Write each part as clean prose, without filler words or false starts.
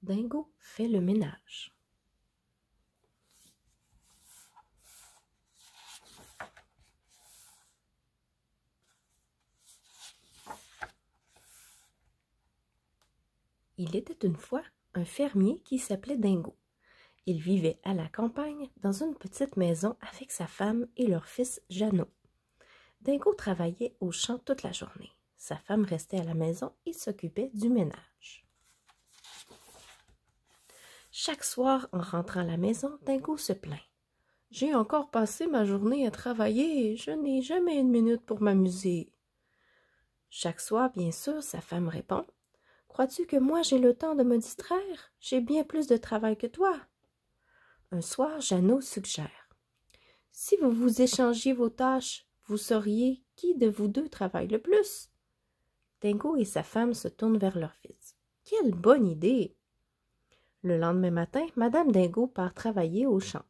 Dingo fait le ménage. Il était une fois un fermier qui s'appelait Dingo. Il vivait à la campagne dans une petite maison avec sa femme et leur fils Jeannot. Dingo travaillait au champ toute la journée. Sa femme restait à la maison et s'occupait du ménage. Chaque soir, en rentrant à la maison, Dingo se plaint. « J'ai encore passé ma journée à travailler et je n'ai jamais une minute pour m'amuser. » Chaque soir, bien sûr, sa femme répond. « Crois-tu que moi j'ai le temps de me distraire? J'ai bien plus de travail que toi. » Un soir, Jeannot suggère. « Si vous vous échangiez vos tâches, vous sauriez qui de vous deux travaille le plus. » Dingo et sa femme se tournent vers leur fils. « Quelle bonne idée! » Le lendemain matin, Madame Dingo part travailler au champ.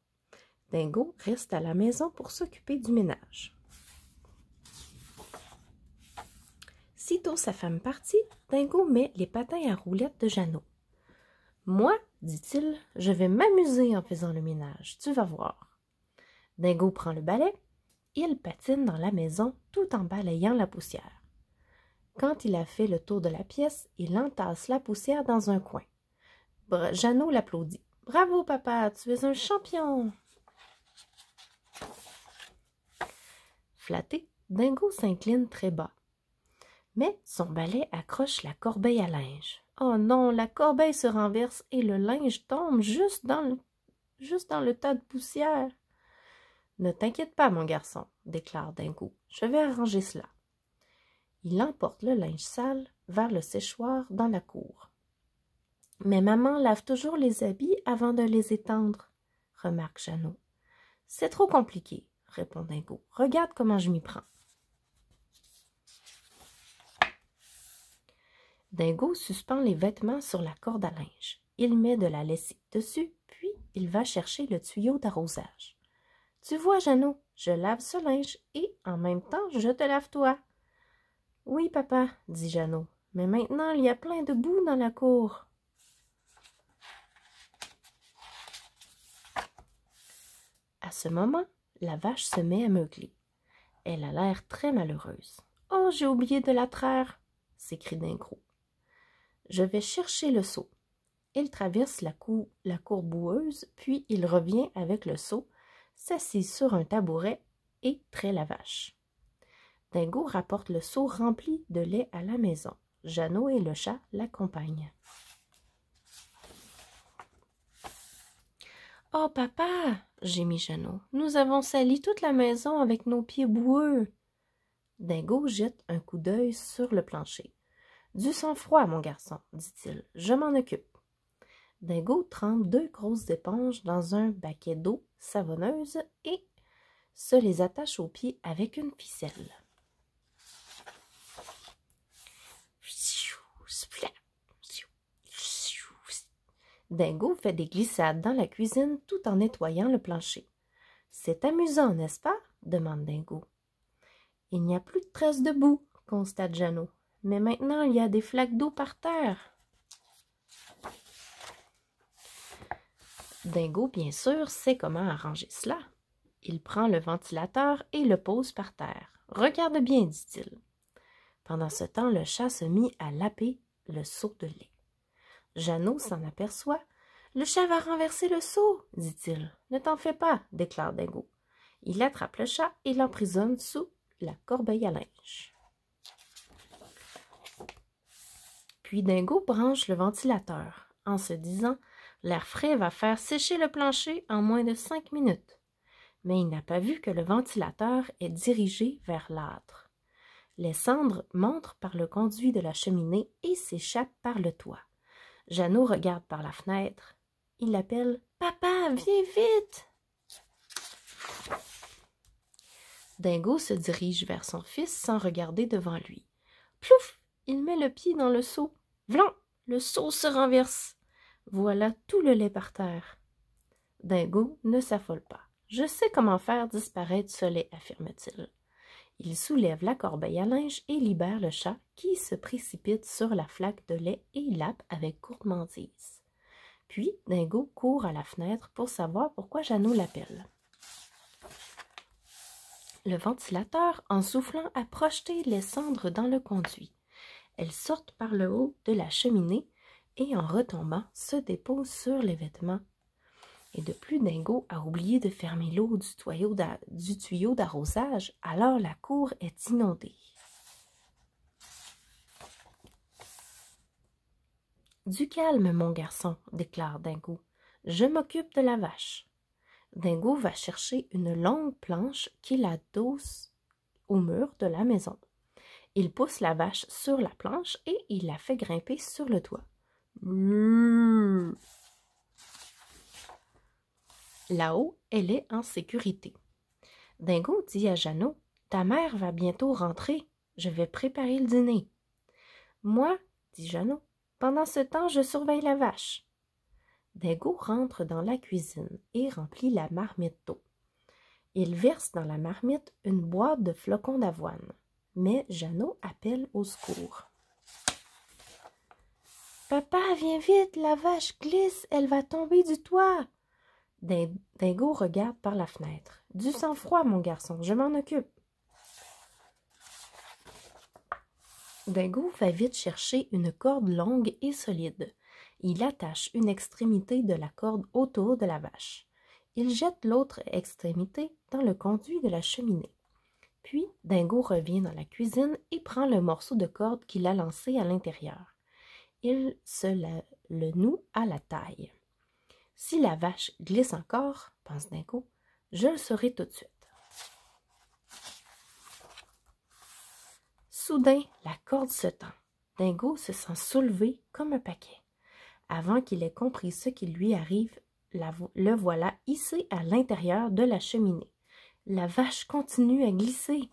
Dingo reste à la maison pour s'occuper du ménage. Sitôt sa femme partie, Dingo met les patins à roulettes de Jeannot. « Moi, dit-il, je vais m'amuser en faisant le ménage, tu vas voir. » Dingo prend le balai, il patine dans la maison tout en balayant la poussière. Quand il a fait le tour de la pièce, il entasse la poussière dans un coin. Jeannot l'applaudit. « Bravo papa, tu es un champion! » Flatté, Dingo s'incline très bas. Mais son balai accroche la corbeille à linge. Oh non, la corbeille se renverse et le linge tombe juste dans le tas de poussière. « Ne t'inquiète pas, mon garçon, » déclare Dingo. « Je vais arranger cela. » Il emporte le linge sale vers le séchoir dans la cour. « Mais maman lave toujours les habits avant de les étendre, » remarque Jeannot. « C'est trop compliqué, » répond Dingo. « Regarde comment je m'y prends. » Dingo suspend les vêtements sur la corde à linge. Il met de la lessive dessus, puis il va chercher le tuyau d'arrosage. « Tu vois, Jeannot, je lave ce linge et en même temps je te lave toi. »« Oui, papa, » dit Jeannot, « mais maintenant il y a plein de boue dans la cour. » À ce moment, la vache se met à meugler. Elle a l'air très malheureuse. « Oh, j'ai oublié de la traire !» s'écrie Dingo. « Je vais chercher le seau. » Il traverse la cour boueuse, puis il revient avec le seau, s'assit sur un tabouret et traite la vache. Dingo rapporte le seau rempli de lait à la maison. Jeannot et le chat l'accompagnent. « Oh, papa !» gémit Jeannot. « Nous avons sali toute la maison avec nos pieds boueux. » Dingo jette un coup d'œil sur le plancher. « Du sang-froid, mon garçon, dit-il. Je m'en occupe. » Dingo trempe 2 grosses éponges dans un baquet d'eau savonneuse et se les attache aux pieds avec une ficelle. Dingo fait des glissades dans la cuisine tout en nettoyant le plancher. « C'est amusant, n'est-ce pas? » demande Dingo. « Il n'y a plus de traces de boue, » constate Jeannot. « Mais maintenant, il y a des flaques d'eau par terre. » Dingo, bien sûr, sait comment arranger cela. Il prend le ventilateur et le pose par terre. « Regarde bien, dit-il. » Pendant ce temps, le chat se mit à laper le seau de lait. Jeannot s'en aperçoit. « Le chat va renverser le seau, dit-il. »« Ne t'en fais pas, » déclare Dingo. Il attrape le chat et l'emprisonne sous la corbeille à linge. Puis Dingo branche le ventilateur, en se disant « L'air frais va faire sécher le plancher en moins de 5 minutes. » Mais il n'a pas vu que le ventilateur est dirigé vers l'âtre. Les cendres montent par le conduit de la cheminée et s'échappent par le toit. Jeannot regarde par la fenêtre. Il appelle « Papa, viens vite !» Dingo se dirige vers son fils sans regarder devant lui. Plouf! Il met le pied dans le seau. Vlan! Le seau se renverse. Voilà tout le lait par terre. Dingo ne s'affole pas. « Je sais comment faire disparaître ce lait, » affirme-t-il. Il soulève la corbeille à linge et libère le chat qui se précipite sur la flaque de lait et lappe avec gourmandise. Puis Dingo court à la fenêtre pour savoir pourquoi Jeannot l'appelle. Le ventilateur, en soufflant, a projeté les cendres dans le conduit. Elles sortent par le haut de la cheminée et, en retombant, se déposent sur les vêtements. Et de plus, Dingo a oublié de fermer l'eau du tuyau d'arrosage, alors la cour est inondée. Du calme, mon garçon, déclare Dingo. Je m'occupe de la vache. Dingo va chercher une longue planche qu'il adosse au mur de la maison. Il pousse la vache sur la planche et il la fait grimper sur le toit. Là-haut, elle est en sécurité. Dingo dit à Jeannot, « Ta mère va bientôt rentrer. Je vais préparer le dîner. » « Moi, dit Jeannot, pendant ce temps, je surveille la vache. » Dingo rentre dans la cuisine et remplit la marmite d'eau. Il verse dans la marmite une boîte de flocons d'avoine. Mais Jeannot appelle au secours. « Papa, viens vite, la vache glisse, elle va tomber du toit. » Dingo regarde par la fenêtre. « Du sang-froid, mon garçon, je m'en occupe. » Dingo va vite chercher une corde longue et solide. Il attache une extrémité de la corde autour de la vache. Il jette l'autre extrémité dans le conduit de la cheminée. Puis, Dingo revient dans la cuisine et prend le morceau de corde qu'il a lancé à l'intérieur. Il se le noue à la taille. « Si la vache glisse encore, pense Dingo, je le saurai tout de suite. » Soudain, la corde se tend. Dingo se sent soulevé comme un paquet. Avant qu'il ait compris ce qui lui arrive, le voilà hissé à l'intérieur de la cheminée. La vache continue à glisser.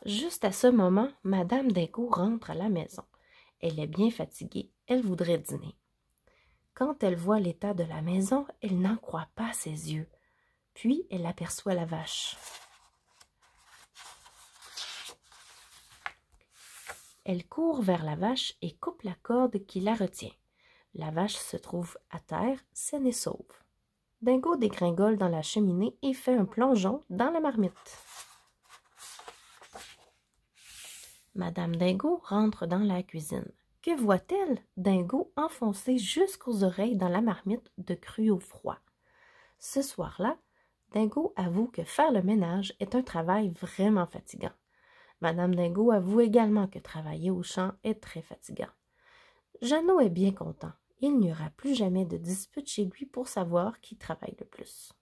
Juste à ce moment, Madame Dingo rentre à la maison. Elle est bien fatiguée, elle voudrait dîner. Quand elle voit l'état de la maison, elle n'en croit pas ses yeux. Puis elle aperçoit la vache. Elle court vers la vache et coupe la corde qui la retient. La vache se trouve à terre, saine et sauve. Dingo dégringole dans la cheminée et fait un plongeon dans la marmite. Madame Dingo rentre dans la cuisine. Que voit-elle? Dingo enfoncé jusqu'aux oreilles dans la marmite de cru au froid. Ce soir-là, Dingo avoue que faire le ménage est un travail vraiment fatigant. Madame Dingo avoue également que travailler au champ est très fatigant. Jeannot est bien content. Il n'y aura plus jamais de dispute chez lui pour savoir qui travaille le plus.